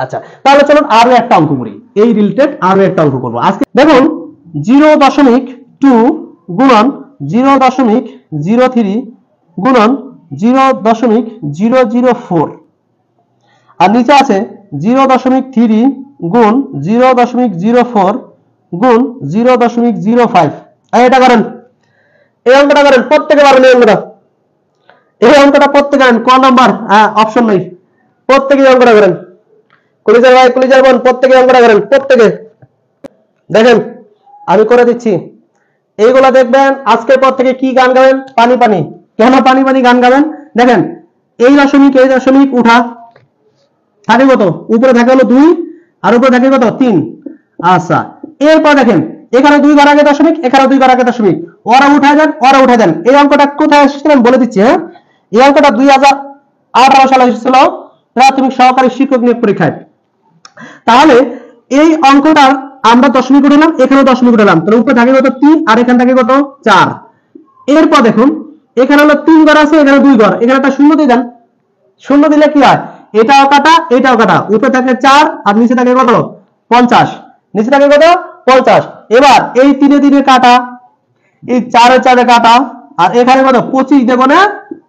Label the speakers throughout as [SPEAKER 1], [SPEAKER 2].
[SPEAKER 1] আচ্ছা, তাহলে চলুন আরো একটা অঙ্ক করি, এই রিলেটেড আরো একটা অঙ্ক করবো আজকে। দেখুন 0.2 গুণন 0.03 গুণন 0.004 আর নিচে আছে 0.3 গুণ 0.04 গুণ 0.05। এটা করেন, এই অঙ্কটা করেন, প্রত্যেকে পারবেন এই অঙ্কটা। এই অঙ্কটা প্রত্যেকে করেন, ক নাম্বার অপশন নাই, প্রত্যেকে এই অঙ্কটা করেন। কলিজার ভাই কলিজার বোন প্রত্যেকে অঙ্কটা করেন, প্রত্যেকে দেখেন আমি করে দিচ্ছি। এইগুলা দেখবেন আজকের পর থেকে কি গান গাবেন, পানি পানি। কেন পানি পানি গান গাবেন? দেখেন এই দশমিক উঠা থাকে কত, উপরে থাকে হলো 2 আর উপরে থাকে কত 3। আচ্ছা, এরপর দেখেন এখানে 2 ঘর আগে দশমিক, এখানে 2 ঘর আগে দশমিক, ওরা উঠায় দেন ওরা উঠায় দেন। এই অঙ্কটা কোথায় এসেছিল আমি বলে দিচ্ছি। হ্যাঁ, এই অঙ্কটা 2018 সালে এসেছিল প্রাথমিক সহকারী শিক্ষক নিয়োগ পরীক্ষায়। তাহলে এই অঙ্কটার আমরা দশমিক উঠালাম, এখানে দশমিক উঠালাম, তাহলে উপরে থাকে কত 3 আর এখানে থাকে কত 4। এরপর দেখুন এখানে হলো 3 ঘর আছে, এখানে 2 ঘর, এখানে একটা শূন্য দিয়ে দেন। শূন্য দিলে কি হয়, এটাও কাটা এটাও কাটা, উপরে থাকে 4 আর নিচে থাকে কত 50, নিচে থাকে কত 50। এবার এই 3 3 কাটা, এই 4 4 কাটা, আর এখানে কত 25 দেব না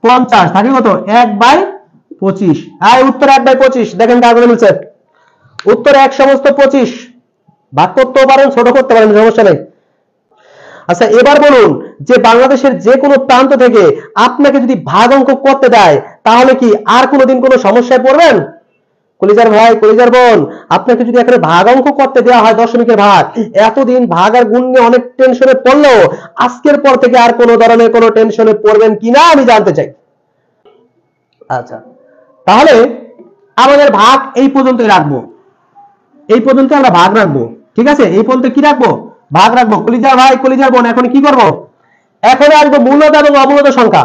[SPEAKER 1] 50, থাকে কত 1/25। আর উত্তর 1/25। দেখেন কাগজে মিলছে, উত্তর 1 সমস্ত 25। ভাগ করতেও পারেন, ছোট করতে পারেন, সমস্যা নেই। আচ্ছা, এবার বলুন যে বাংলাদেশের যে কোনো প্রান্ত থেকে আপনাকে যদি ভাগ অঙ্ক করতে দেয় তাহলে কি আর কোনোদিন কোনো সমস্যায় পড়বেন? কলিজার ভাই কলিজার বোন, আপনাকে যদি এখানে ভাগ অঙ্ক করতে দেওয়া হয় দশমিকের ভাগ, এতদিন ভাগ আর গুণ নিয়ে অনেক টেনশনে পড়লেও আজকের পর থেকে আর কোনো ধরনের কোনো টেনশনে পড়বেন কিনা আমি জানতে চাই। আচ্ছা, তাহলে আমাদের ভাগ এই পর্যন্তই রাখবো, এই পর্যন্ত আমরা ভাগ রাখবো, ঠিক আছে? এই পর্যন্ত কি রাখবো, ভাগ রাখবো। কলিজার ভাই কলিজার বোন, এখন কি করব? এখন আসবো মূলত এবং অমূলত সংখ্যা।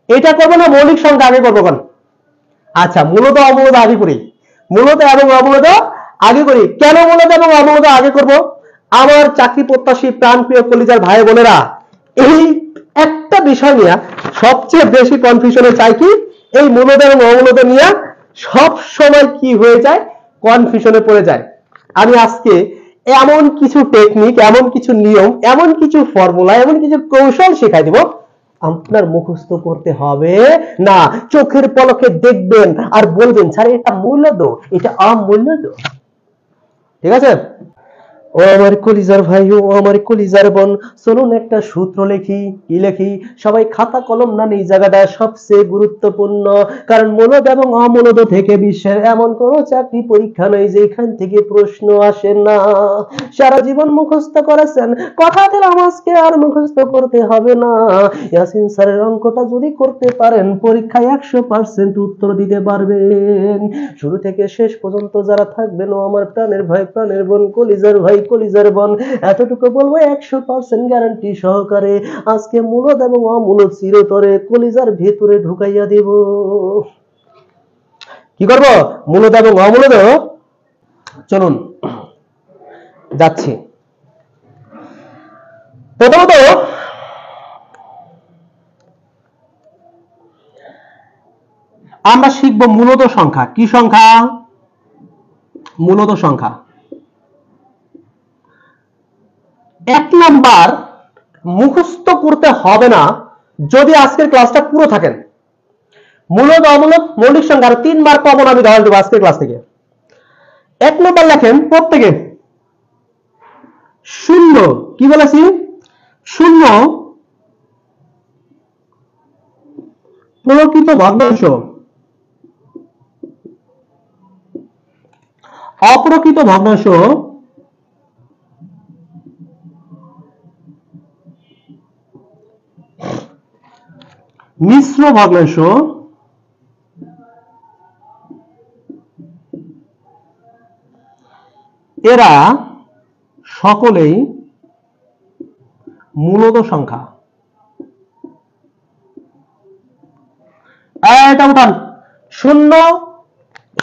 [SPEAKER 1] এটা করবো না মৌলিক সংখ্যা আগে করবো কেন? আচ্ছা, মূলত অমূলত আগে করি, মূলত এবং অমূলত আগে করি। কেন মূলত এবং অমূলত আগে করব? আমার চাকরি প্রত্যাশী প্রাণপ্রিয় কলিজার ভাই বোনেরা এই একটা বিষয় নিয়ে সবচেয়ে বেশি কনফিউশনে চাই কি, এই মূলত এবং অমূলত নিয়ে সব সময় কি হয়ে যায়, কনফিউশনে পড়ে যায়। আমি আজকে এমন কিছু টেকনিক, এমন কিছু নিয়ম, এমন কিছু ফর্মুলা, এমন কিছু কৌশল শেখাই দেব, আপনার মুখস্থ করতে হবে না, চোখের পলকে দেখবেন আর বলবেন স্যার এটা মূলত, এটা অমূলত। ঠিক আছে? ও আমার কলিজার ভাই, ও আমার কলিজার বোন, চলুন একটা সূত্র লিখি। কি লিখি? সবাই খাতা কলম না এই জায়গাটা সবচেয়ে গুরুত্বপূর্ণ, কারণ মূলত এবং অমূলত থেকে বিশ্বের এমন কোন চাকরি পরীক্ষা নেই যেখান থেকে প্রশ্ন আসে না। সারা জীবন মুখস্থ করেছেন, কথা দিলাম আজকে আর মুখস্থ করতে হবে না। ইয়াসিন স্যারের অঙ্কটা যদি করতে পারেন পরীক্ষায় 100% উত্তর দিতে পারবেন। শুরু থেকে শেষ পর্যন্ত যারা থাকবেন, ও আমার প্রাণের ভাই প্রাণের বোন কলিজার ভাই কলিজার বোন, এতটুকু বলবো 100% গ্যারান্টি সহকারে আজকে মূলত এবং অমূলত চিরতরে কলিজার ভেতরে ঢুকাইয়া দেব। কি করব? মূলত এবং অমূলত। চলুন যাচ্ছি। প্রথমত আমরা শিখব মূলত সংখ্যা। কি সংখ্যা? মূলত সংখ্যা। 1 নাম্বার মুখস্থ করতে হবে না যদি আজকের ক্লাসটা পুরো থাকেন। মূলত অমূলত মৌলিক সংখ্যা 3 বার কমন আমি ধরে দেব আজকের ক্লাস থেকে। 1 নাম্বার লেখেন প্রত্যেকে শূন্য। কি বলেছি? শূন্য প্রকৃত ভগ্নাংশ, অপ্রকৃত ভগ্নাংশ মিশ্র ভগ্নাংশ এরা সকলেই মূলত সংখ্যা। এটা উঠান। শূন্য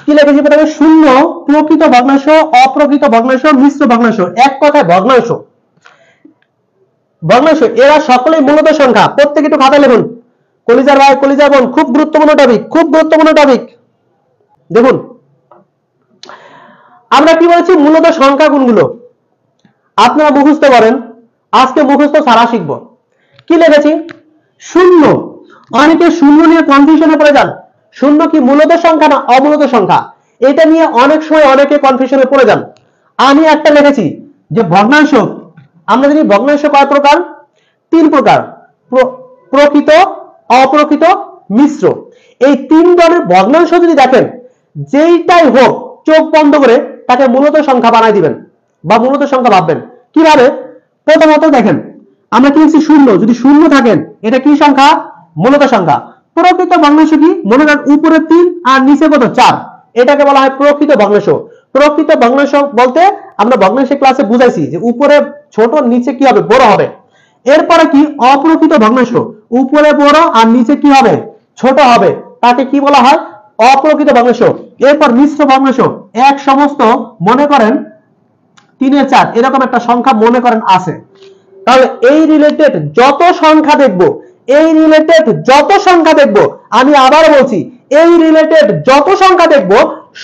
[SPEAKER 1] কি লিখেছি? শূন্য প্রকৃত ভগ্নাংশ, অপ্রকৃত ভগ্নাংশ, মিশ্র ভগ্নাংশ, এক কথায় ভগ্নাংশ। ভগ্নাংশ এরা সকলেই মূলত সংখ্যা। প্রত্যেকে একটু খাতা লিখুন। কলিজার ভাই কলিজার বোন, খুব গুরুত্বপূর্ণ টপিক, খুব গুরুত্বপূর্ণ টপিক। দেখুন আমরা কি বলেছি মূলত সংখ্যা কোনগুলো আপনারা মুখস্থ করেন, আজকে মুখস্থ সারা শিখব। কি লিখেছি? শূন্য। অনেকে শূন্য নিয়ে কনফিউশনে পড়ে যান, শূন্য কি মূলত সংখ্যা না অমূলত সংখ্যা, এটা নিয়ে অনেক সময় অনেকে কনফিউশনে পড়ে যান। আমি একটা লিখেছি যে ভগ্নাংশ, আমরা জানি ভগ্নাংশ কয় প্রকার? 3 প্রকার, প্রকৃত, অপ্রকৃত, মিশ্র। এই 3 ধরনের ভগ্নাংশ যদি দেখেন, যেইটাই হোক চোখ বন্ধ করে তাকে মূলত সংখ্যা বানাই দিবেন বা মূলত সংখ্যা ভাববেন। কিভাবে? প্রথমত দেখেন, আমরা কি লিখছি? শূন্য। যদি শূন্য থাকেন এটা কি সংখ্যা? মূলত সংখ্যা। প্রকৃত ভগ্নাংশ কি? মনে করেন উপরে 3 আর নিচে কত? 4, এটাকে বলা হয় প্রকৃত ভগ্নাংশ। প্রকৃত ভগ্নাংশ বলতে আমরা ভগ্নাংশের ক্লাসে বুঝাইছি যে উপরে ছোট নিচে কি হবে? বড় হবে। এরপরে কি? অপ্রকৃত ভগ্নাংশ, উপরে বড় আর নিচে কি হবে? ছোট হবে, তাকে কি বলা হয়? অপ্রকৃত ভগ্নাংশ। এরপর মিশ্র ভগ্নাংশ, এক সমস্ত মনে করেন 3 এর 4 এরকম একটা সংখ্যা মনে করেন আছে। তাহলে এই রিলেটেড যত সংখ্যা দেখব, এই রিলেটেড যত সংখ্যা দেখব, আমি আবার বলছি, এই রিলেটেড যত সংখ্যা দেখব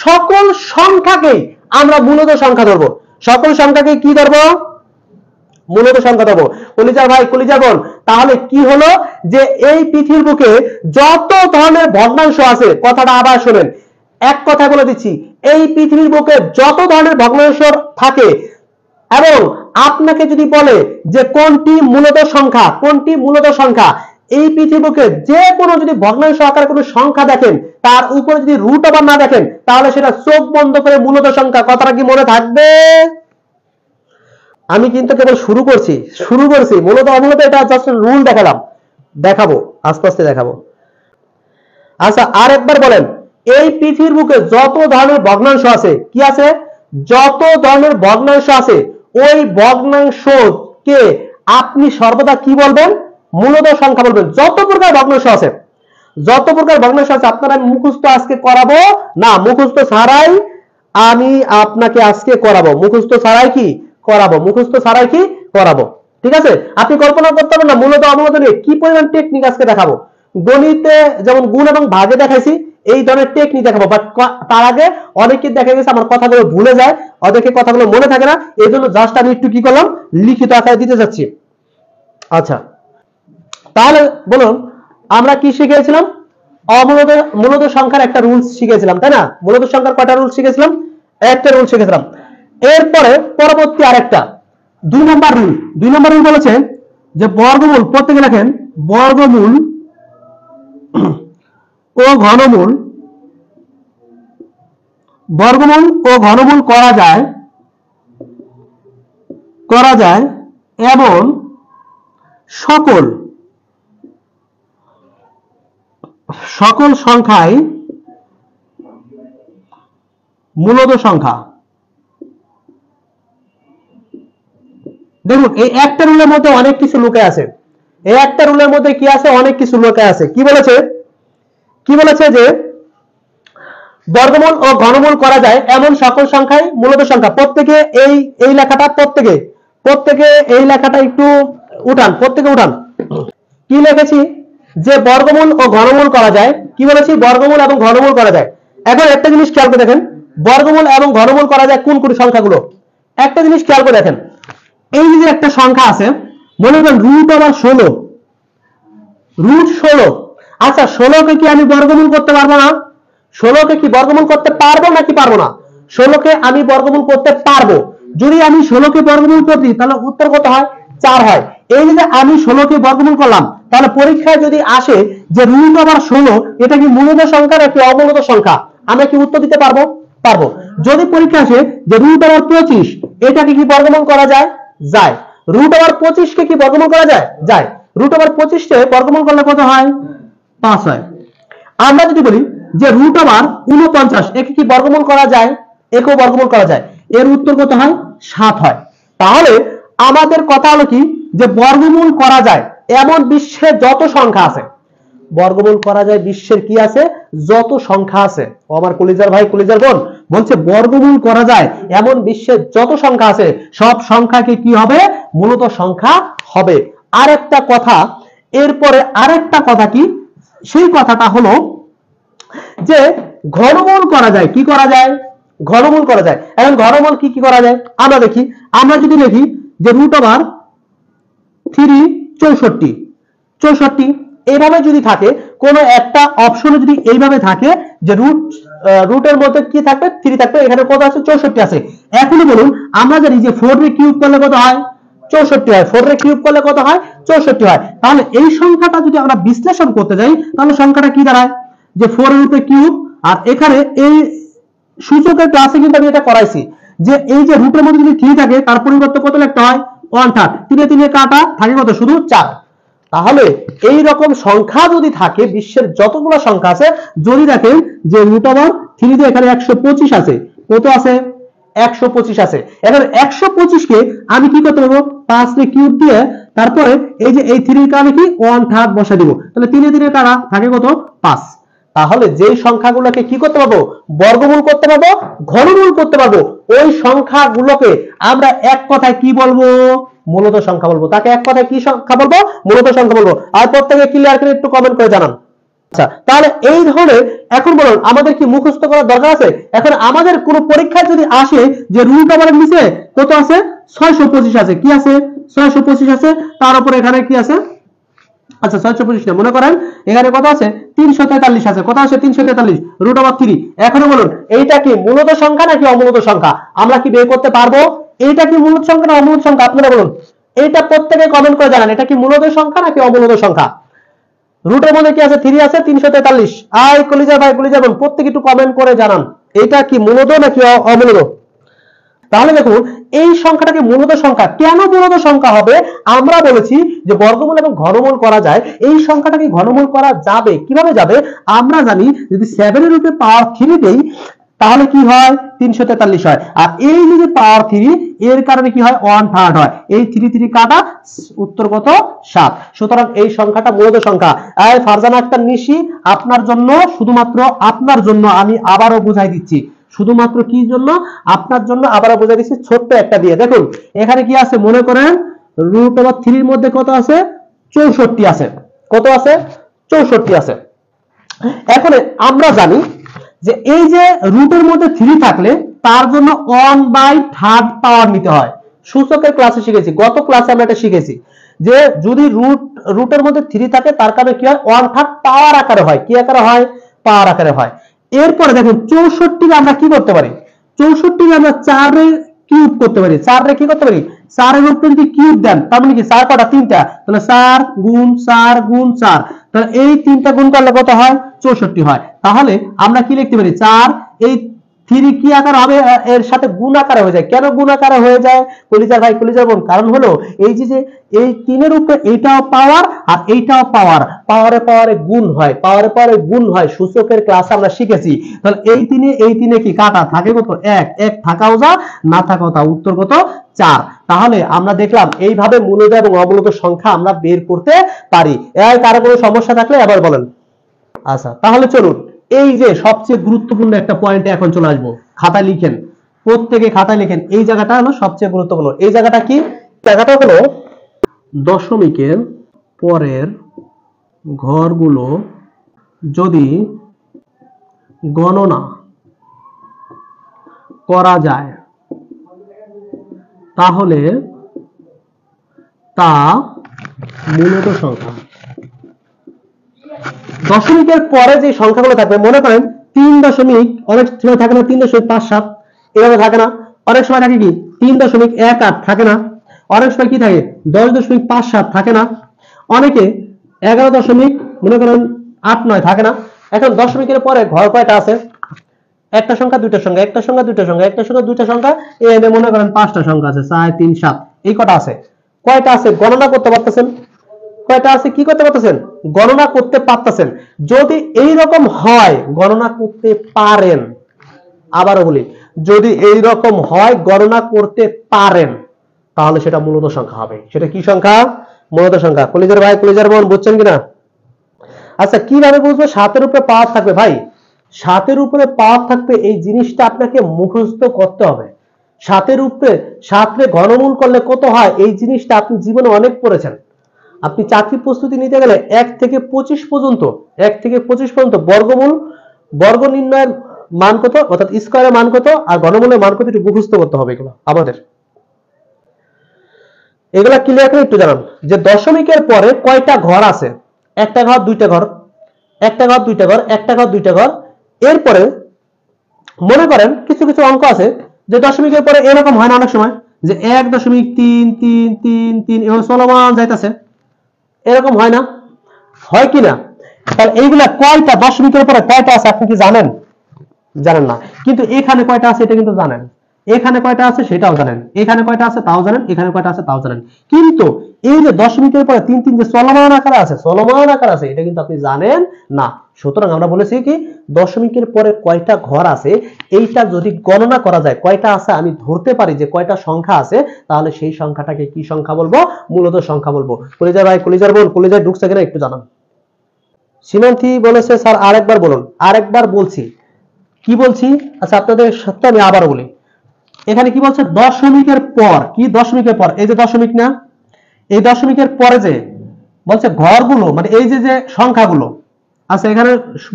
[SPEAKER 1] সকল সংখ্যাকে আমরা মূলত সংখ্যা ধরবো। সকল সংখ্যাকে কি ধরবো? মূলত সংখ্যা ধরবো। কলিজার ভাই, কলিজার বোন, তাহলে কি হলো যে এই পৃথিবীর বুকে যত ধরনের ভগ্নাংশ আছে, কথাটা আবার শুনেন, এক কথা বলে দিচ্ছি, এই পৃথিবীর বুকে যত ধরনের ভগ্নাংশ থাকে এবং আপনাকে যদি বলে যে কোনটি মূলত সংখ্যা, কোনটি মূলত সংখ্যা, এই পৃথিবীকে যে কোনো যদি ভগ্নাংশ আকারে কোনো সংখ্যা দেখেন, তার উপরে যদি রুট ওভার না দেখেন, তাহলে সেটা চোখ বন্ধ করে মূলত সংখ্যা। কথাটা কি মনে থাকবে? আমি কিন্তু কেবল শুরু করছি, মূলত অমূলত এটা জাস্ট রুল দেখালাম, দেখাবো আস্তে আস্তে দেখাবো। আচ্ছা, আর একবার বলেন, এই পৃথিবীর বুকে যত ধরনের ভগ্নাংশ আছে, কি আছে? যত ধরনের ভগ্নাংশ আছে, ওই ভগ্নাংশকে আপনি সর্বদা কি বলবেন? মূলত সংখ্যা বলবেন। যত প্রকার ভগ্নাংশ আছে, যত প্রকার ভগ্নাংশ আছে, আপনারা মুখস্থ আজকে করাবো না, মুখস্থ ছাড়াই আমি আপনাকে আজকে করাবো। মুখস্থ ছাড়াই কি করাবো? মুখস্থ ছাড়াই কি করাবো? ঠিক আছে? আপনি কল্পনা করতে পারেন না মূলত অমূলত নিয়ে কি পরিমাণ টেকনিক আজকে দেখাবো। গণিতে যেমন গুণ এবং ভাগে দেখাইছি, এই ধরনের টেকনিক দেখাবো। বাট তার আগে অনেকে দেখা গেছে আমার কথাগুলো ভুলে যায়, অনেকে কথাগুলো মনে থাকে না, এই জন্য জাস্ট আমি একটু কি করলাম, লিখিত আকারে দিতে যাচ্ছি। আচ্ছা, তাহলে বলুন, আমরা কি শিখেছিলাম? মূলত সংখ্যার একটা রুলস শিখেছিলাম, তাই না? মূলত সংখ্যার কয়টা রুলস শিখেছিলাম? একটা রুল শিখেছিলাম। এরপরে পরবর্তী আরেকটা 2 নম্বর রুল। 2 নম্বর রুল বলেছে যে বর্গমূল, প্রত্যেকে লেখেন, বর্গমূল ও ঘনমূল, বর্গমূল ও ঘনমূল করা যায় এবং সকল সংখ্যাই মূলত সংখ্যা। দেখুন, এই একটা রুলের মধ্যে অনেক কিছু লুকে আছে। এই একটা রুলের মধ্যে কি আছে? অনেক কিছু লুকে আছে। কি বলেছে? কি বলেছে যে বর্গমূল ও ঘনমূল করা যায় এমন সকল সংখ্যাই মূলত সংখ্যা। প্রত্যেকে এই লেখাটা, প্রত্যেকে এই লেখাটা একটু উঠান, প্রত্যেকে উঠান। কি লিখেছি? যে বর্গমূল ও ঘনমূল করা যায়। কি বলেছি? বর্গমূল এবং ঘনমূল করা যায়। এখন একটা জিনিস খেয়াল করে দেখেন, বর্গমূল এবং ঘনমূল করা যায় কোন কোন সংখ্যাগুলো। একটা জিনিস খেয়াল করে দেখেন, এই যে একটা সংখ্যা আছে, মনে করেন রুট ওভার 16, রুট 16। আচ্ছা, 16কে কি আমি বর্গমূল করতে পারবো না? 16কে কি বর্গমূল করতে পারবো নাকি পারবো না? 16কে আমি বর্গমূল করতে পারবো। যদি আমি 16কে বর্গমূল করি তাহলে উত্তর কত হয়? 4 হয়। এই যে আমি 16কে বর্গমূল করলাম, তাহলে পরীক্ষায় যদি আসে যে রুট ওভার 16 এটা কি মূলত সংখ্যা নাকি অমূলত সংখ্যা, আমরা কি উত্তর দিতে পারবো? পারবো। যদি পরীক্ষা আসে যে রুট ওভার 25 এটাকে কি বর্গমূল করা যায়? যায়। রুট ওভার 25কে কি বর্গমূল করা যায়? যায়। রুট ওভার 25কে বর্গমূল করলে কত হয়? 5 হয়। আমরা যদি বলি যে রুট ওভার 49 একে কি বর্গমূল করা যায়? একেও বর্গমূল করা যায়। এর উত্তর কত হয়? 7 হয়। তাহলে আমাদের কথা হলো কি, যে বর্গমূল করা যায় এমন বিশ্বের যত সংখ্যা আছে, বর্গমূল করা যায় বিশ্বের কি আছে? যত সংখ্যা আছে। ও আমার কলিজার ভাই, কলিজার বোন, বলছে বর্গমূল করা যায় এমন বিশ্বের যত সংখ্যা আছে, সব সংখ্যাকে কি হবে? মূলত সংখ্যা হবে। আরেকটা কথা, এরপরে আরেকটা কথা কি, সেই কথাটা হলো যে ঘনমূল করা যায়। কি করা যায়? ঘনমূল করা যায়। এখন ঘনমূল কি কি করা যায় আমরা দেখি। আমরা যদি লিখি যে রুট ওভার 3 64 এইভাবে যদি থাকে, কোন একটা অপশনে যদি এইভাবে থাকে যে রুটের মধ্যে কি থাকবে 3 থাকবে, এখানে কত আছে 64 আছে। এখনই বলুন আমরা জানি যে 4 রে কিউব করলে কত হয় 64 হয়, 4 রে কিউব করলে কত হয় 64 হয়। তাহলে এই সংখ্যাটা যদি আমরা বিশ্লেষণ করতে যাই তাহলে সংখ্যাটা কি দাঁড়ায় যে 4 এর উপরে কিউব, আর এখানে এই সূচকের ক্লাসে কিন্তু আমি এটা করাইছি যে এই যে রুটের মধ্যে যদি 3 থাকে তার পরিবর্তে কত লিখতে হয় 1/3, 3 কাটা থাকে কত শুধু 4। তাহলে এই রকম সংখ্যা যদি থাকে, বিশ্বের যতগুলো সংখ্যা আছে যদি দেখেন যে রুট ওভার 3 দিয়ে এখানে 125 আছে, কত আছে 125 আছে। এখন 125 কে আমি কি করতে পারবো 5 রে কিউব দিয়ে তারপরে এই যে এই 3 এর কারণে কি 1/3 বসা দিব, তাহলে 3 কাটা থাকে কত 5। তাহলে যেই সংখ্যাগুলোকে কি করতে পারবো বর্গমূল করতে পারবো, ঘনমূল করতে পারবো, ওই সংখ্যাগুলোকে আমরা এক কথায় কি বলবো মূলত সংখ্যা বলবো। তাকে এক কথায় কি সংখ্যা বলবো মূলত সংখ্যা বলবো। আর প্রত্যেকে ক্লিয়ার করে একটু কমেন্ট করে জানান। আচ্ছা, তাহলে এই ধরনের এখন বলুন আমাদের কি মুখস্থ করার দরকার আছে? এখন আমাদের কোন পরীক্ষায় যদি আসে যে রুট ওভারের নিচে কত আছে 625 আছে, কি আছে 625 আছে, তার উপরে এখানে কি আছে আচ্ছা 625 না, মনে করেন এখানে কত আছে 343 আছে, কত আছে 343 রুট ওভার 3। এখনো বলুন এইটা কি মূলত সংখ্যা নাকি অমূলত সংখ্যা? আমরা কি বের করতে পারবো এইটা কি মূলত সংখ্যা না অমূলত সংখ্যা? আপনারা বলুন, এটা প্রত্যেকে কমেন্ট করে জানান, এটা কি মূলত সংখ্যা নাকি অমূলত সংখ্যা? রুটের মধ্যে কি আছে 3 আছে 343। আই কলিজা ভাই কলিজা বোন প্রত্যেকে একটু কমেন্ট করে জানান এটা কি মূলত নাকি অমূলত। তাহলে দেখুন এই সংখ্যাটাকে মূলত সংখ্যা কেন মূলত সংখ্যা হবে? আমরা বলেছি যে বর্গমূল এবং ঘনমূল করা যায়। এই সংখ্যাটাকে ঘনমূল করা যাবে কিভাবে যাবে? আমরা জানি যদি 7 এর উপরে পাওয়ার 3 দেই তাহলে কি হয় 343 হয়, আর এই যে পাওয়ার 3 এর কারণে কি হয় 1/3 হয়, এই 3 কাটা উত্তর কত 7। সুতরাং এই সংখ্যাটা মূলত সংখ্যা। এই ফারজানা আক্তার নিশি আপনার জন্য, শুধুমাত্র আপনার জন্য আমি আবারও বুঝাই দিচ্ছি, শুধুমাত্র কি জন্য আপনার জন্য আবারও বুঝাই দিচ্ছি ছোট্ট একটা দিয়ে। দেখুন এখানে কি আছে মনে করেন রুট ওভার 3 এর মধ্যে কত আছে 64 আছে, কত আছে 64 আছে। এখন আমরা জানি যে এই যে রুটের মধ্যে 3 থাকলে তার জন্য 1/3 পাওয়ার নিতে হয়। সূচকের ক্লাসে শিখেছি, গত ক্লাসে আমরা এটা শিখেছি যে যদি রুটের মধ্যে 3 থাকে তার কারণে কি হয় 1/3 পাওয়ার আকারে হয়, কি আকারে হয় পাওয়ার আকারে হয়। এরপরে দেখুন 64 কে আমরা কি করতে পারি 64 কে আমরা 4 এর কিউব করতে পারি, 4 রে কি করতে পারি 4 এর উপরে যদি কিউব দেন তার মানে কি 4 কটা 3টা, তাহলে 4 গুণ 4 গুণ 4, তাহলে এই 3টা গুণ করলে কত হয় 64 হয়। তাহলে আমরা কি লিখতে পারি 4 এই 3 কি আকার হবে এর সাথে গুণ আকারে হয়ে যায়। কেন গুণ আকারে হয়ে যায় কলিজার ভাই কলিজার বোন? কারণ হলো এই যে এই 3 এর উপরে এইটাও পাওয়ার আর এইটাও পাওয়ার, পাওয়ারে পাওয়ারে গুণ হয়, পাওয়ারে পাওয়ারে গুণ হয়, সূচকের ক্লাস আমরা শিখেছি। তাহলে এই 3 কি কাটা থাকে কত 1, 1 থাকাও যা না থাকাও তা, উত্তর কত 4। তাহলে আমরা দেখলাম এইভাবে মূলত এবং অমূলত সংখ্যা আমরা বের করতে পারি। এর কারো কোনো সমস্যা থাকলে আবার বলেন। আচ্ছা তাহলে চলুন এই যে সবচেয়ে গুরুত্বপূর্ণ একটা পয়েন্টে এখন চলে আসবো। খাতায় লিখেন, প্রত্যেকে খাতায় লিখেন, এই জায়গাটা হলো সবচেয়ে গুরুত্বপূর্ণ। এই জায়গাটা কি? জায়গাটা হলো দশমিকের পরের ঘরগুলো যদি গণনা করা যায় তাহলে তা মূলত সংখ্যা। দশমিকের পরে যে সংখ্যাগুলো থাকবে মনে করেন 3 দশমিক, অনেক সময় থাকে না 3.57 এভাবে থাকে না, অনেক সময় থাকে কি 3.18 থাকে না, অনেক সময় কি থাকে 10.57 থাকে না, অনেকে 11 দশমিক মনে করেন 8-9 থাকে না। এখন দশমিকের পরে ঘর কয়টা আছে? একটা সংখ্যা দুইটা সংখ্যা, একটা সংখ্যা দুইটা সংখ্যা, একটা সংখ্যা দুইটা সংখ্যা, এখানে মনে করেন 5টা সংখ্যা আছে 4 3 7, এই কটা আছে। কয়টা আছে গণনা করতে পারতেছেন? কয়টা আছে কি করতে পারতেছেন গণনা করতে পারতেছেন। যদি এই রকম হয় গণনা করতে পারেন, আবারও বলি যদি এই রকম হয় গণনা করতে পারেন তাহলে সেটা মূলত সংখ্যা হবে। সেটা কি সংখ্যা? মূলত সংখ্যা। কলিজার ভাই কলিজার বোন বুঝছেন কিনা? আচ্ছা কিভাবে বুঝবো 7 এর উপরে পাওয়ার থাকবে? ভাই 7 এর উপরে পাওয়ার থাকবে এই জিনিসটা আপনাকে মুখস্থ করতে হবে। 7 এর উপরে 7 রে ঘনমূল করলে কত হয় এই জিনিসটা আপনি জীবনে অনেক পড়েছেন। আপনি চাকরি প্রস্তুতি নিতে গেলে 1 থেকে 25 পর্যন্ত বর্গমূল বর্গ নির্ণয়ের মান কত, অর্থাৎ স্কয়ারের মান কত আর ঘনমূলের মান কত একটু মুখস্থ করতে হবে এগুলো আমাদের। এগুলা ক্লিয়ার করে একটু জানান যে দশমিকের পরে কয়টা ঘর আছে। একটা ঘর, দুইটা ঘর, একটা ঘর, দুইটা ঘর, একটা ঘর, দুইটা ঘর। এরপরে মনে করেন কিছু কিছু অঙ্ক আছে যে দশমিকের পরে এরকম হয় না অনেক সময় যে 1.333 এভাবে চলমান যাইতেছে, এরকম হয় না, হয় কি না? তাহলে এইগুলা কয়টা দশমিকের পরে কয়টা আছে আপনি কি জানেন? জানেন না, কিন্তু এখানে কয়টা আছে এটা কিন্তু জানেন, এখানে কয়টা আছে সেটাও জানেন, এখানে কয়টা আছে তাও জানেন, এখানে কয়টা আছে তাও জানেন। কিন্তু এই যে দশমিকের পরে 3 যে চলমান আকারে আছে, চলমান আকার আছে, এটা কিন্তু আপনি জানেন না। সুতরাং আমরা বলেছি কি দশমিকের পরে কয়টা ঘর আছে এইটা যদি গণনা করা যায়, কয়টা আছে আমি ধরতে পারি যে কয়টা সংখ্যা আছে, তাহলে সেই সংখ্যাটাকে কি সংখ্যা বলবো? মূলত সংখ্যা বলবো। কলিজার ভাই, কলিজার বোন, কলিজায় ঢুকছে কিনা একটু জানান। সীমান্তি বলেছে স্যার আরেকবার বলুন। আরেকবার বলছি, কি বলছি? আচ্ছা আপনাদের সাথে আমি আবার বলি। এখানে কি বলছে? দশমিকের পর, কি দশমিকের পর, এই যে দশমিক না, এই দশমিকের পরে যে বলছে ঘরগুলো, মানে এই যে যে সংখ্যাগুলো আচ্ছা এখানে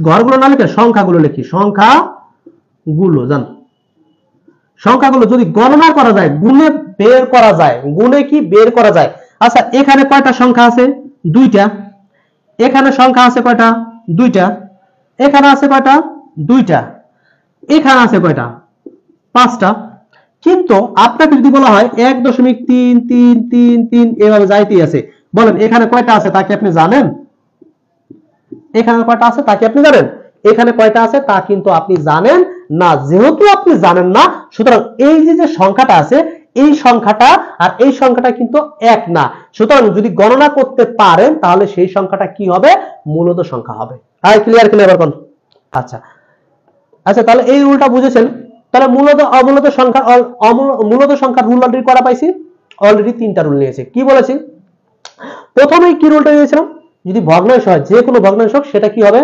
[SPEAKER 1] ঘরগুলো না লিখে সংখ্যাগুলো লিখি, সংখ্যাগুলো জান, সংখ্যাগুলো যদি গণনা করা যায়, গুণে বের করা যায়, গুণে কি বের করা যায়। আচ্ছা এখানে কয়টা সংখ্যা আছে? দুইটা। এখানে সংখ্যা আছে কয়টা? দুইটা। এখানে আছে কয়টা? দুইটা। এখানে আছে কয়টা? পাঁচটা। কিন্তু আপনাকে যদি বলা হয় 1.333 এভাবে যাইতেই আছে, বলেন এখানে কয়টা আছে তা কি আপনি জানেন? এখানে কয়টা আছে তা কি আপনি জানেন? এখানে কয়টা আছে তা কিন্তু আপনি জানেন না। যেহেতু আপনি জানেন না, সুতরাং এই যে যে সংখ্যাটা আছে এই সংখ্যাটা আর এই সংখ্যাটা কিন্তু এক না। সুতরাং যদি গণনা করতে পারেন তাহলে সেই সংখ্যাটা কি হবে? মূলত সংখ্যা হবে। তাই ক্লিয়ার ক্লিয়ার এখন? আচ্ছা আচ্ছা, তাহলে এই রুলটা বুঝেছেন। তাহলে মূলত অমূলত সংখ্যা, মূলত সংখ্যার রুল অলরেডি করা পাইছি, অলরেডি 3টা রুল নিয়েছি। কি বলেছি? প্রথমেই কি রুলটা নিয়েছিলাম? যদি ভগ্নাংশ হয়, যে কোনো ভগ্নাংশ সেটা কি হবে?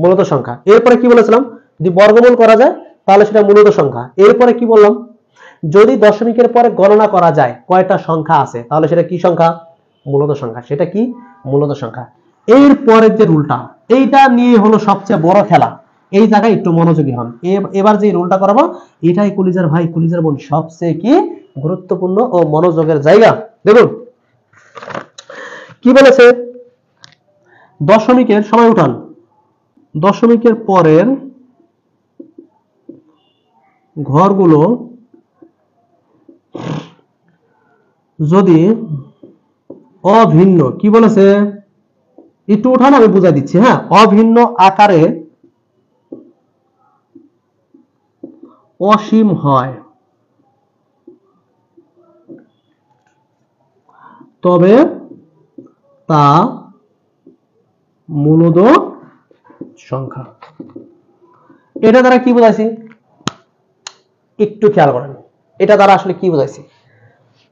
[SPEAKER 1] মূলত সংখ্যা। এরপরে কি বলেছিলাম? যদি বর্গমূল করা যায় তাহলে সেটা মূলত সংখ্যা। এরপরে কি বললাম? যদি দশমিকের পরে গণনা করা যায় কয়টা সংখ্যা আছে তাহলে সেটা কি সংখ্যা? মূলত সংখ্যা। সেটা কি? মূলত সংখ্যা। এরপরের যে রুলটা, এইটা নিয়ে হলো সবচেয়ে বড় খেলা। এই জায়গায় একটু মনোযোগী হন। এবার যে রুলটা করাবো এটাই কলিজার ভাই, কলিজার বোন সবচেয়ে কি গুরুত্বপূর্ণ ও মনোযোগের জায়গা। দেখুন কি বলেছে? দশমিকের সময় উঠান, দশমিকের পরের ঘরগুলো যদি অভিন্ন, কি বলেছে? একটু উঠান, আমি বুঝাই দিচ্ছি। হ্যাঁ, অভিন্ন আকারে অসীম হয় তবে তা মূলদ সংখ্যা। এটা দ্বারা কি বোঝাইছি একটু খেয়াল করেন। এটা দ্বারা আসলে কি বোঝাইছি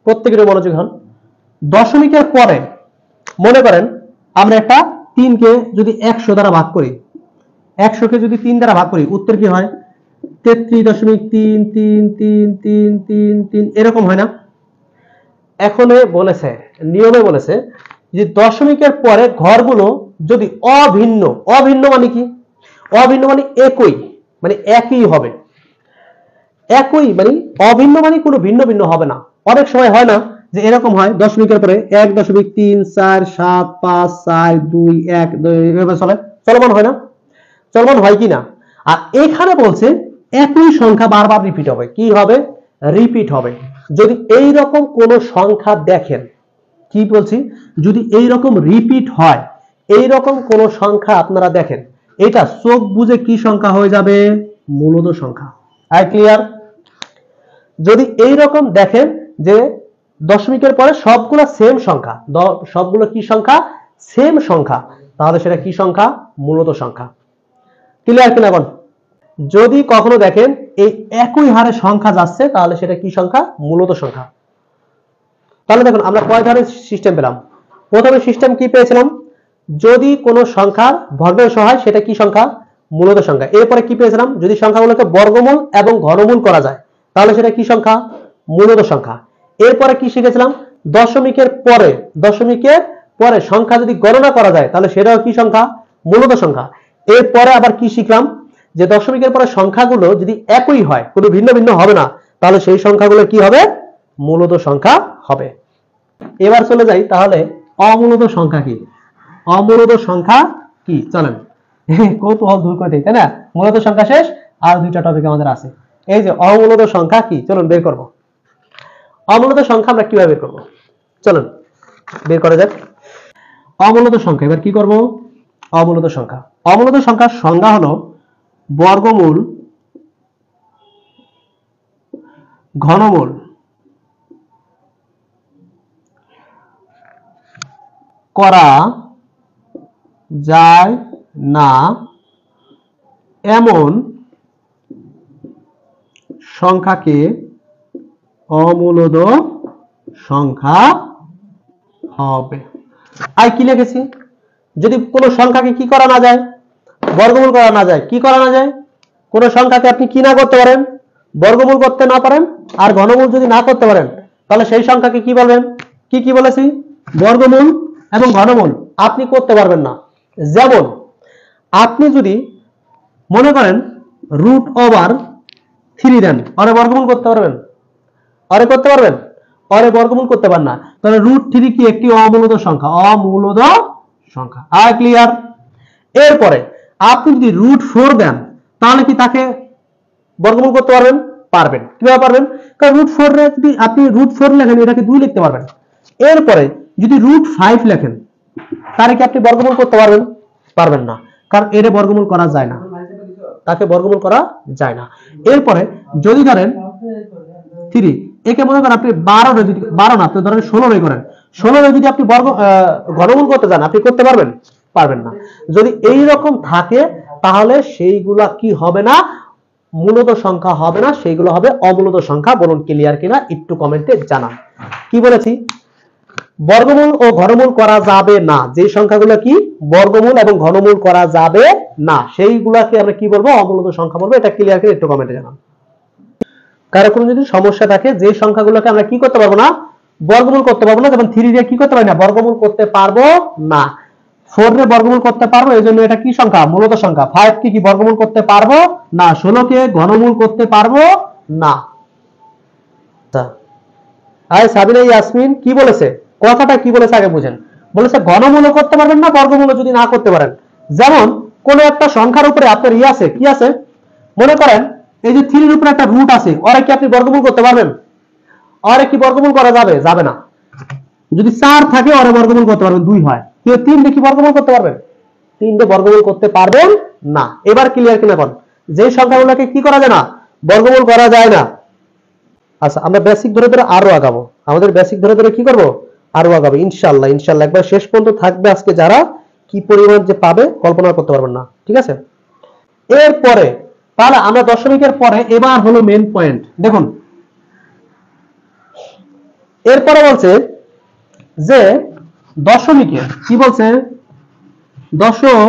[SPEAKER 1] প্রত্যেকের মনোযোগ হন। দশমিকের পরে মনে করেন আমরা একটা 3কে যদি 100 দ্বারা ভাগ করি, 100কে যদি 3 দ্বারা ভাগ করি উত্তর কি হয়? 33.333333 এরকম হয় না? এখন বলেছে, নিয়মে বলেছে যে দশমিকের পরে ঘরগুলো যদি অভিন্ন, অভিন্ন মানে কি? অভিন্ন মানে একই, মানে একই হবে। একই মানে অভিন্ন মানে কোনো ভিন্ন ভিন্ন হবে না। অনেক সময় হয় না যে এরকম হয় দশমিকের পরে 1.3454741 এভাবে চলে, চলমান হয় না? চলমান হয় কি না? আর এখানে বলছে একই সংখ্যা বারবার রিপিট হবে। কি হবে? রিপিট হবে। যদি এই রকম কোন সংখ্যা দেখেন, কি বলছি? যদি এই রকম রিপিট হয়, এই রকম কোন সংখ্যা আপনারা দেখেন, এটা চোখ বুঝে কি সংখ্যা হয়ে যাবে? মূলদ সংখ্যা। I clear? যদি এই রকম দেখেন যে দশমিকের পরে সবগুলো সেম সংখ্যা, সবগুলো কি সংখ্যা? সেম সংখ্যা, তাহলে সেটা কি সংখ্যা? মূলদ সংখ্যা। ক্লিয়ার কিনা এখন? যদি কখনো দেখেন এই একই হারে সংখ্যা যাচ্ছে তাহলে সেটা কি সংখ্যা? মূলদ সংখ্যা। তাহলে দেখুন আমরা কয় ধরনের সিস্টেম পেলাম। প্রথমে সিস্টেম কি পেয়েছিলাম? যদি কোনো সংখ্যার ভগ্নাংশ হয় সেটা কি সংখ্যা? মূলদ সংখ্যা। এরপরে কি পেয়েছিলাম? যদি সংখ্যাগুলোকে বর্গমূল এবং ঘনমূল করা যায় তাহলে সেটা কি সংখ্যা? মূলদ সংখ্যা। এরপরে কি শিখেছিলাম? দশমিকের পরে সংখ্যা যদি গণনা করা যায় তাহলে সেটাও কি সংখ্যা? মূলদ সংখ্যা। এরপরে আবার কি শিখলাম? যে দশমিকের পরে সংখ্যাগুলো যদি একই হয়, কোনো ভিন্ন ভিন্ন হবে না, তাহলে সেই সংখ্যাগুলো কি হবে? মূলদ সংখ্যা হবে। এবার চলে যাই তাহলে অমূলদ সংখ্যা কি। অমূলদ সংখ্যা কি চলেন কৌতূহল দূর করে দিই, তাই না? মূলদ সংখ্যা শেষ, আর দুইটা টপিক আমাদের আছে। এই যে অমূলদ সংখ্যা কি, চলুন বের করব। অমূলদ সংখ্যা আমরা কিভাবে বের করব, চলুন বের করা যাক। অমূলদ সংখ্যা এবার কি করব? অমূলদ সংখ্যা, অমূলদ সংখ্যার সংজ্ঞা হলো বর্গমূল, ঘনমূল, করা যায় না এমন সংখ্যাকে অমূলদ সংখ্যা হবে। আর কি লিখেছি? যদি কোনো সংখ্যাকে কি করা না যায়? বর্গমূল করা না যায়। কি করা না যায়? কোনো সংখ্যাকে আপনি কি না করতে পারেন? বর্গমূল করতে না পারেন, আর ঘনমূল যদি না করতে পারেন, তাহলে সেই সংখ্যাকে কি বলবেন? কি কি বলেছি? বর্গমূল এবং ঘনমূল আপনি করতে পারবেন না। যেমন আপনি যদি মনে করেন √3 দেন, আরে বর্গমূল করতে পারবেন? আরে করতে পারবেন? আরে বর্গমূল করতে পারেন না, তাহলে √3 কি একটি অমূলদ সংখ্যা? অমূলদ সংখ্যা। আর ক্লিয়ার? এরপরে আপনি যদি √4 দেন, তাহলে কি তাকে বর্গমূল করতে পারবেন? পারবেন। কিভাবে পারবেন? কারণ √4 রে যদি আপনি √4 লেখেন, এটাকে 2 লিখতে পারবেন। এরপরে যদি √5 লেখেন, তাহলে কি আপনি বর্গমূল করতে পারবেন? পারবেন না, কারণ এর বর্গমূল করা যায় না, তাকে বর্গমূল করা যায় না। এরপরে যদি ধরেন 3, একে মনে করেন আপনি 12 না, আপনি ধরেন 16 করেন, 16 যদি আপনি ঘনমূল করতে যান, আপনি করতে পারবেন? পারবেন না। যদি এই রকম থাকে, তাহলে সেইগুলা কি হবে না? মূলদ সংখ্যা হবে না, সেইগুলো হবে অমূলদ সংখ্যা। বলুন ক্লিয়ার কিনা, একটু কমেন্টে জানান। কি বলেছি? বর্গমূল ও ঘনমূল করা যাবে না। যে সংখ্যাগুলো কি বর্গমূল এবং ঘনমূল করা যাবে না, সেইগুলাকে আমরা কি বলবো? অমূলদ সংখ্যা বলবো। এটা ক্লিয়ার করে একটু কমেন্টে জানান। কারো কোনো যদি সমস্যা থাকে, যে সংখ্যাগুলোকে আমরা কি করতে পারবো না? বর্গমূল করতে পারবো না। যেমন 3 দিয়ে কি করতে পারি না? বর্গমূল করতে পারবো না। 4 রে বর্গমূল করতে পারবো, এই জন্য এটা কি সংখ্যা? মূলদ সংখ্যা। 5 কে কি বর্গমূল করতে পারবো না। 16 কে ঘনমূল করতে পারবো না। আয় সাবিনা ইয়াসমিন কি বলেছে? কথাটা কি বলেছে আগে বুঝেন। বলেছে ঘনমূল করতে পারবেন না, বর্গমূল যদি না করতে পারেন। যেমন কোন একটা সংখ্যার উপরে আপনার আছে, কি আছে? মনে করেন এই যে 3 এর উপরে একটা রুট আছে, ওরে কি আপনি বর্গমূল করতে পারবেন? ওরে কি বর্গমূল করা যাবে? যাবে না। যদি 4 থাকে, ওরে বর্গমূল করতে পারবেন, 2 হয়। কিন্তু 3 দিয়ে কি বর্গমূল করতে পারবেন? 3 দিয়ে বর্গমূল করতে পারবেন না। এবার ক্লিয়ার কিনা কোন? যে সংখ্যাগুলোকে কি করা যায় না? বর্গমূল করা যায় না। আচ্ছা, আমরা বেসিক ধরে ধরে আরো আগাবো। আমাদের বেসিক ধরে ধরে কি করব? আরো আগাবো ইনশাআল্লাহ। ইনশাআল্লাহ একবার শেষ পর্যন্ত থাকবে আজকে, যারা কি পরিমাণ যে পাবে কল্পনা করতে পারবেন না। ঠিক আছে? এরপরে তাহলে আমরা দশমিকের পরে এবার হলো মেন পয়েন্ট। দেখুন এরপরে বলছে যে দশমিকের কি বলছে? দশমিকের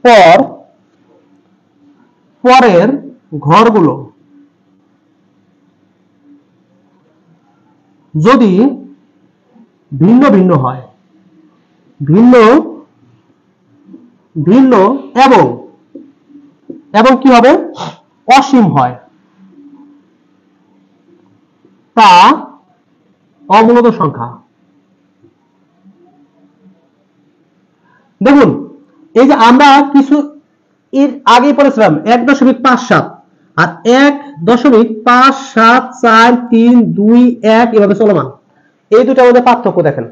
[SPEAKER 1] পর পরের ঘরগুলো যদি ভিন্ন ভিন্ন হয়, ভিন্ন ভিন্ন এবং কি হবে? অসীম হয়, তা অমূলদ সংখ্যা। দেখুন এই যে আমরা কিছু এর আগে পড়েছিলাম 1.57 আর 1.574321 এভাবে চলমান। এই দুটার মধ্যে পার্থক্য দেখেন।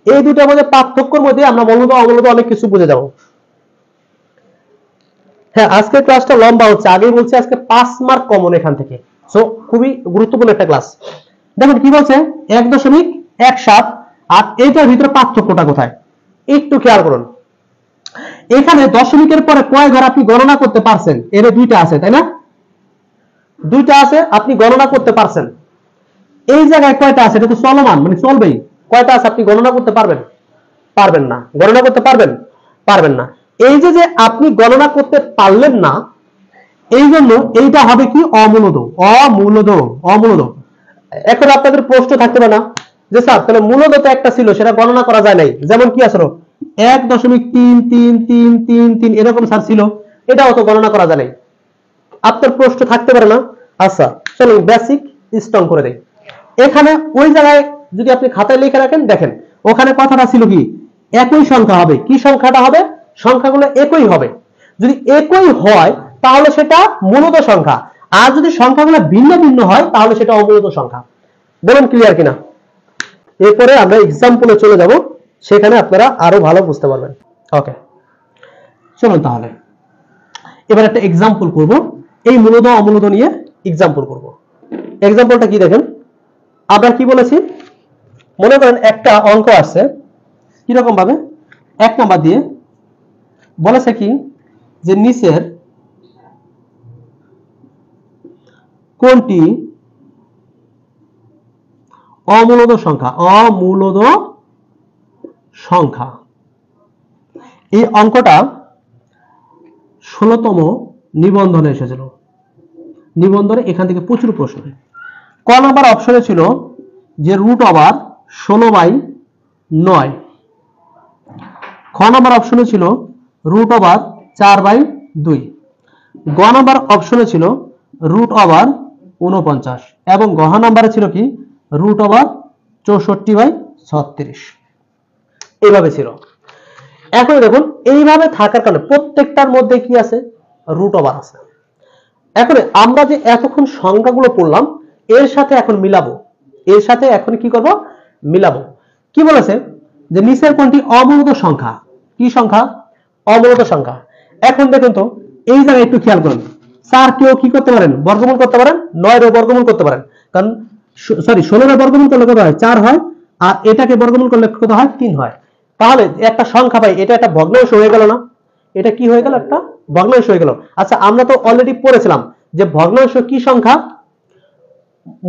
[SPEAKER 1] এই দুটার মধ্যে পার্থক্যের মধ্যে আমরা মূলদ অমূলদ অনেক কিছু বুঝে যাব। হ্যাঁ, আজকের ক্লাসটা লম্বা হচ্ছে, আগেই বলছি আজকে 5 মার্ক কমন এখান থেকে। সো খুবই গুরুত্বপূর্ণ একটা ক্লাস। দেখুন কি বলছে? 1.17 আর এইটার ভিতরে পার্থক্যটা কোথায় একটু খেয়াল করুন। এখানে দশমিকের পরে কয় ঘর আপনি গণনা করতে পারছেন? এর দুইটা আছে, তাই না? দুইটা আছে, আপনি গণনা করতে পারছেন। এই জায়গায় কয়টা আছে? এটা তো চলমান, মানে চলবেই। কয়টা আছে আপনি গণনা করতে পারবেন? পারবেন না। গণনা করতে পারবেন? পারবেন না। এই যে আপনি গণনা করতে পারলেন না, এই জন্য এইটা হবে কি? অমূলদ। অমূলদ, অমূলদ। এখন আপনাদের প্রশ্ন থাকতে পারে না যে স্যার তাহলে মূলদ তো একটা ছিল, সেটা গণনা করা যায় নাই। যেমন কি আসলো 1.3333 এরকম স্যার ছিল, এটাও তো গণনা করা যায়। আপনার প্রশ্ন থাকতে পারে না? আচ্ছা চলো বেসিক স্ট্রং করে দেই। এখানে ওই জায়গায় যদি আপনি খাতায় লিখে রাখেন, দেখেন ওখানে কথাটা ছিল কি একই সংখ্যা হবে। কি সংখ্যাটা হবে? সংখ্যাগুলো একই হবে। যদি একই হয় তাহলে সেটা মূলত সংখ্যা, আর যদি সংখ্যাগুলো ভিন্ন ভিন্ন হয় তাহলে সেটা অমূলত সংখ্যা। বলুন ক্লিয়ার কিনা? এরপরে আমরা এক্সাম্পলে চলে যাব, সেখানে আপনারা আরো ভালো বুঝতে পারবেন। ওকে চলুন তাহলে এবার একটা এক্সাম্পল করব, এই মূলত অমূলত নিয়ে এক্সাম্পল করব। এক্সাম্পলটা কি দেখেন, আমরা কি বলেছি, মনে করেন একটা অঙ্ক আসছে কিরকম ভাবে, 1 নাম্বার দিয়ে বলেছে কি যে নিচের কোনটি অমূলত সংখ্যা, অমূলত সংখ্যা। এই অঙ্কটা 16তম নিবন্ধনে এসেছিল। নিবন্ধনে এখান থেকে প্রচুর প্রশ্ন। ক নাম্বার অপশনে ছিল যে √16/9। খ নাম্বার অপশনে ছিল √4/2। গ নাম্বার অপশনে ছিল √49 এবং গহ নাম্বারে ছিল কি √64/36। এইভাবে ছিল। এখন দেখুন এইভাবে থাকার কারণে প্রত্যেকটার মধ্যে কি আছে? √। আছে। এখন আমরা যে এতক্ষণ সংখ্যাগুলো পড়লাম এর সাথে এখন মিলাবো, এর সাথে এখন কি করব? মিলাবো। কি বলেছে যে নিচের কোনটি অমূলত সংখ্যা। কি সংখ্যা? অমূলত সংখ্যা। এখন দেখুন তো এই জায়গায় একটু খেয়াল করুন, স্যার কেউ কি করতে পারেন? বর্গমূল করতে পারেন, 9 এর বর্গমূল করতে পারেন। কারণ 16 এর বর্গমূল করলে কত হয়? 4 হয়, আর এটাকে বর্গমূল করলে কত হয়? 3 হয়। তাহলে একটা সংখ্যা পাই, এটা একটা ভগ্নাংশ হয়ে গেল না? এটা কি হয়ে গেল? একটা ভগ্নাংশ হয়ে গেল। আচ্ছা আমরা তো অলরেডি পড়েছিলাম যে ভগ্নাংশ কি সংখ্যা?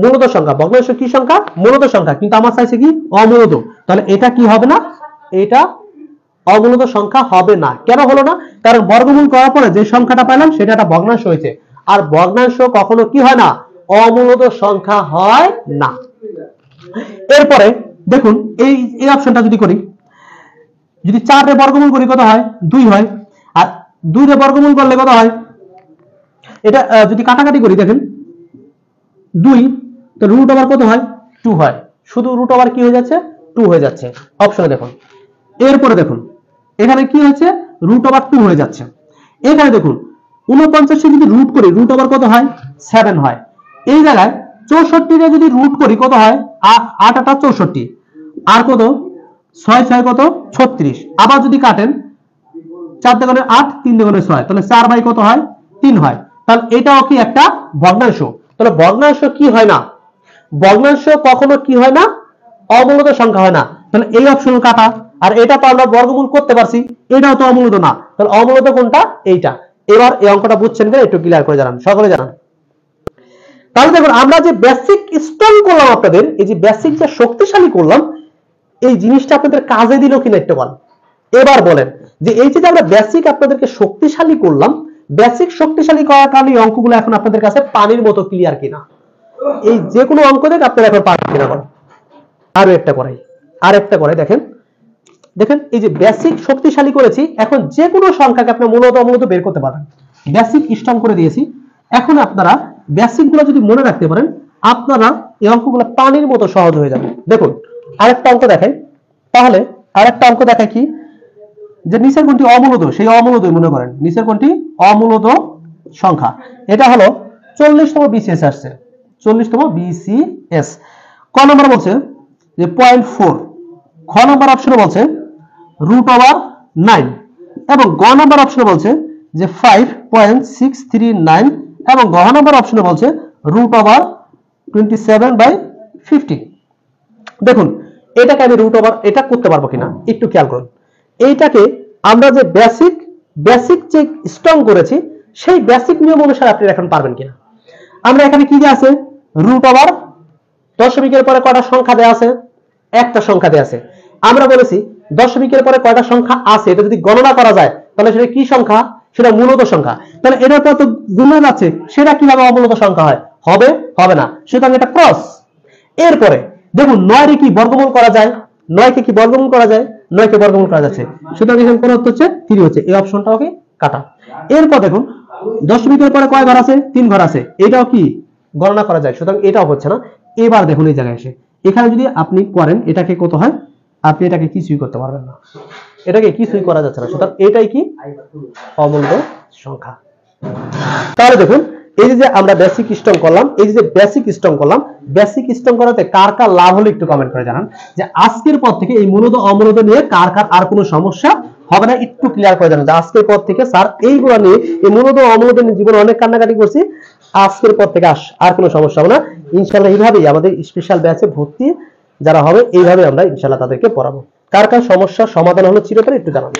[SPEAKER 1] মূলত সংখ্যা। ভগ্নাংশ কি সংখ্যা? মূলত সংখ্যা। কিন্তু আমার চাইছে কি অমূলত। তাহলে এটা কি হবে না? এটা অমূলত সংখ্যা হবে না। কেন হলো না? কারণ বর্গমূল করার পরে যে সংখ্যাটা পেলাম সেটা একটা ভগ্নাংশ হয়েছে, আর ভগ্নাংশ কখনো কি হয় না? অমূলত সংখ্যা হয় না। এরপরে দেখুন এই অপশনটা যদি করি, যদি 4 এর বর্গমূল করি কত হয়? 2 হয়। আর 2 এর বর্গমূল করলে কত হয়? এটা যদি কাটাকাটি করি দেখেন 2, তো √ওভার কত হয়? 2 হয়। শুধু √ওভার কি হয়ে যাচ্ছে? 2 হয়ে যাচ্ছে অপশনে দেখুন। এরপরে দেখুন এখানে কি হয়েছে? √2 হয়ে যাচ্ছে। এখানে দেখুন 49 যদি রুট করি √ওভার কত হয়? 7 হয়। এই জায়গায় 64 কে যদি রুট করি কত হয়? 8 8 64, আর কত 6 6 কত 36। আবার যদি কাটেন 4 × 8 3 × 6, তাহলে 4 বাই কত হয়? 3 হয়। তাহলে এটাও কি একটা ভগ্নাংশ। তাহলে ভগ্নাংশ কি হয় না? ভগ্নাংশ কখনো কি হয় না? অমূলত সংখ্যা হয় না। তাহলে এই অপশন কাটা, আর এটা তো আমরা বর্গমূল করতে পারছি, এটাও তো অমূলত না। তাহলে অমূলত কোনটা? এইটা। এবার এই অঙ্কটা বুঝছেন কিনা একটু ক্লিয়ার করে জানান, সকলে জানান। তাহলে দেখুন আমরা যে বেসিক স্ট্রং করলাম, আপনাদের এই যে বেসিক যে শক্তিশালী করলাম, এই জিনিসটা আপনাদের কাজে দিল কিনা একটু বলেন। এবার বলেন যে এই যে আমরা বেসিক আপনাদেরকে শক্তিশালী করলাম, বেসিক শক্তিশালী করার কারণে অঙ্কগুলো এখন আপনাদের কাছে পানির মতো ক্লিয়ার কিনা? এই যে কোনো অঙ্ক দেখ আপনারা এখন পারবেন কিনা বলেন। আরো একটা করাই, আর একটা করে দেখেন। দেখেন এই যে বেসিক শক্তিশালী করেছি, এখন যে কোনো সংখ্যাকে আপনি মূলত অমূলত বের করতে পারবেন। বেসিক স্ট্রং করে দিয়েছি। এখন আপনারা বেসিক গুলো যদি মনে রাখতে পারেন, আপনারা এই অঙ্কগুলো পানির মতো সহজ হয়ে যাবে। দেখুন আরেকটা অঙ্ক দেখাই। তাহলে আরেকটা অঙ্ক দেখাই কি, যে নিচের কোনটি অমূলত, সেই অমূলত মনে করেন নিচের কোনটি অমূলত সংখ্যা। এটা হলো 40তম বিসিএস আসছে, 40তম বিসিএস। ক নম্বর বলছে যে 0.4, খ নম্বর অপশনে বলছে √9, এবং গ নম্বর অপশনে বলছে যে 5.639, এবং ঘ নম্বর অপশনে বলছে √27/50। দেখুন এটাকে আমি এটা করতে পারবো কিনা একটু খেয়াল করুন। এইটাকে আমরা যে বেসিক যে স্ট্রং করেছি সেই বেসিক নিয়ম অনুসারে আপনি এখন পারবেন কিনা। আমরা এখানে কি আছে? √, দশমিকের পরে কয়টা সংখ্যা দেয়া আছে? একটা সংখ্যা দেয়া আছে। আমরা বলেছি দশমিকের পরে কয়টা সংখ্যা আছে এটা যদি গণনা করা যায় তাহলে সেটা কি সংখ্যা? সেটা মূলত সংখ্যা। তাহলে এটা তো গুণ যাচ্ছে, সেটা কিভাবে অমূলত সংখ্যা হয়? হবে? হবে না। সুতরাং এটা ক্রস। এরপরে দেখুন 9 এর কি বর্গমূল করা যায়? 9 কে কি বর্গমূল করা যায়? 9 কে বর্গমূল করা যাচ্ছে, সুতরাং এখানে কোন উত্তর হচ্ছে 3 হচ্ছে, এই অপশনটাও কি কাটা। এরপর দেখুন দশমিকের পরে কয় ঘর আছে, 3 ঘর আছে, এটাও কি গণনা করা যায়, সুতরাং এটাও হচ্ছে না। এবার দেখুন এই জায়গায় এসে এখানে যদি আপনি করেন এটাকে কত হয়, আপনি এটাকে কিছুই করতে পারবেন না, এটাকে কিছুই করা যাচ্ছে না, সুতরাং এটাই কি অমূল্য সংখ্যা। তাহলে দেখুন এই যে আমরা বেসিক স্ট্রং করলাম, এই যে বেসিক স্ট্রং করলাম, বেসিক স্ট্রং করাতে কার কার লাভ হলো একটু কমেন্ট করে জানান, যে আজকের পর থেকে এই মূলত অমূলত নিয়ে কার কার আর কোনো সমস্যা হবে না, একটু ক্লিয়ার করে জানান যে আজকের পর থেকে স্যার এইগুলো নিয়ে এই মূলত অমূলত নিয়ে জীবনে অনেক কান্নাকাটি করছি, আজকের পর থেকে আর কোনো সমস্যা হবে না ইনশাআল্লাহ। এইভাবেই আমাদের স্পেশাল ব্যাচে ভর্তি যারা হবে এইভাবে আমরা ইনশাআল্লাহ তাদেরকে পড়াবো। কার কার সমস্যার সমাধান হলো চিরতরে একটু জানান।